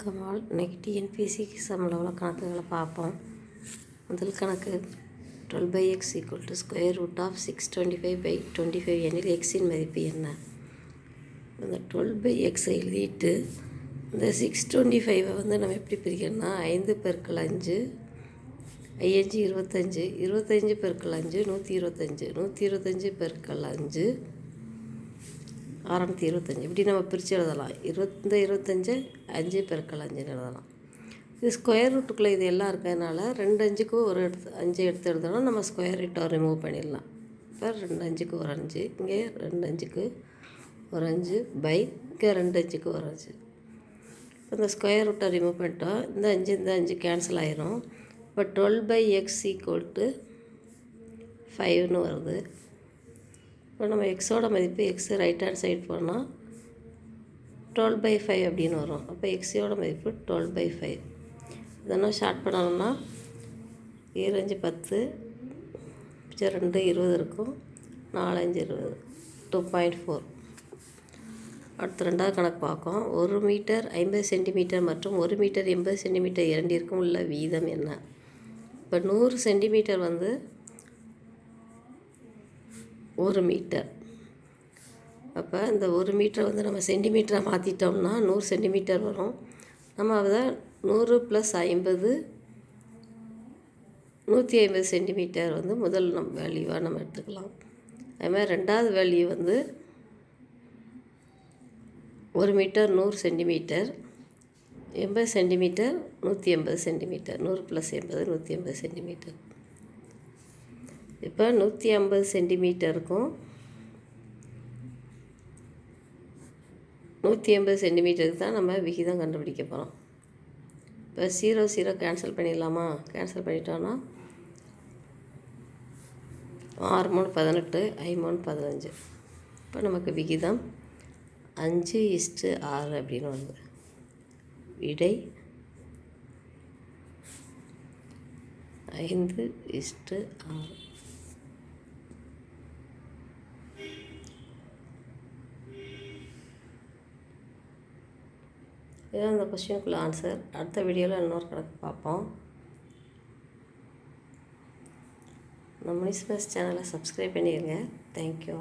வணக்கம் ஆல். இன்றைக்கி டிஎன்பிஎஸ்சி எக்ஸாமில் உள்ள கணக்குகளை பார்ப்போம். முதல் கணக்கு 12x ஸ்கொயர் ரூட் ஆஃப் 625/25 எனில் எக்ஸின் மதிப்பு என்ன? இந்த 12x எழுதிட்டு இந்த 625 வந்து நம்ம எப்படி பிரிக்கணும்னா 5 × 5 5 25 25 × 5 125 125 × 5 625 இப்படி நம்ம பிரித்து எழுதலாம். 25 5 × 5 எழுதலாம். இது ஸ்கொயர் ரூட்டுக்குள்ளே இது எல்லாம் இருக்கிறதுனால 2 5க்கு ஒரு 5 எடுத்து எழுதணும். நம்ம ஸ்கொயர் ரூட்டை ரிமூவ் பண்ணிடலாம். இப்போ 2 5க்கு ஒரு 5, இங்கே 2 5க்கு ஒரு 5 பை இங்கே 2 5க்கு ஒரு 5. இப்போ இந்த ஸ்கொயர் ரூட்டை ரிமூவ் பண்ணிட்டோம். இந்த 5 கேன்சல் ஆயிரும். இப்போ 12/x = 5ன்னு வருது. இப்போ நம்ம எக்ஸோட மதிப்பு எக்ஸு ரைட் ஹேண்ட் சைடு போனால் 12/5 அப்படின்னு வரும். அப்போ எக்ஸோட மதிப்பு 12/5. இதெல்லாம் ஷார்ட் பண்ணணும்னா 7 5 10 2 20 இருக்கும். 4 5 20 2.4. அடுத்து ரெண்டாவது கணக்கு பார்க்கும். 1 மீட்டர் 50 சென்டிமீட்டர் மற்றும் 1 மீட்டர் 80 சென்டிமீட்டர் இரண்டிற்கும் உள்ள வீதம் என்ன? இப்போ 100 சென்டிமீட்டர் வந்து 1 மீட்டர். அப்போ இந்த 1 மீட்டரை வந்து நம்ம சென்டிமீட்டராக மாற்றிட்டோம்னா 100 சென்டிமீட்டர் வரும். நம்ம அதை 100 + 50 150 சென்டிமீட்டர் வந்து முதல் வேல்யூவாக நம்ம எடுத்துக்கலாம். அதுமாதிரி ரெண்டாவது வேல்யூ வந்து 1 metre 100 centimetre 80 centimetre 180 centimetre 100 + 80 180 centimetre. இப்போ 150 சென்டிமீட்டருக்கும் 180 சென்டிமீட்டருக்கு தான் நம்ம விகிதம் கண்டுபிடிக்க போகிறோம். இப்போ 0 0 கேன்சல் பண்ணிடலாமா? கேன்சல் பண்ணிட்டோன்னா 6 3 18 5 3 15. இப்போ நமக்கு விகிதம் 5:6 அப்படின்னு வருது. விடை 5:6. இதுதான் இந்த கொஸ்டினுக்குள்ள ஆன்சர். அடுத்த வீடியோவில் இன்னொரு கணக்கு பார்ப்போம். நம்ம மிஸ் சேனலை சப்ஸ்கிரைப் பண்ணிடுங்க. தேங்க்யூ.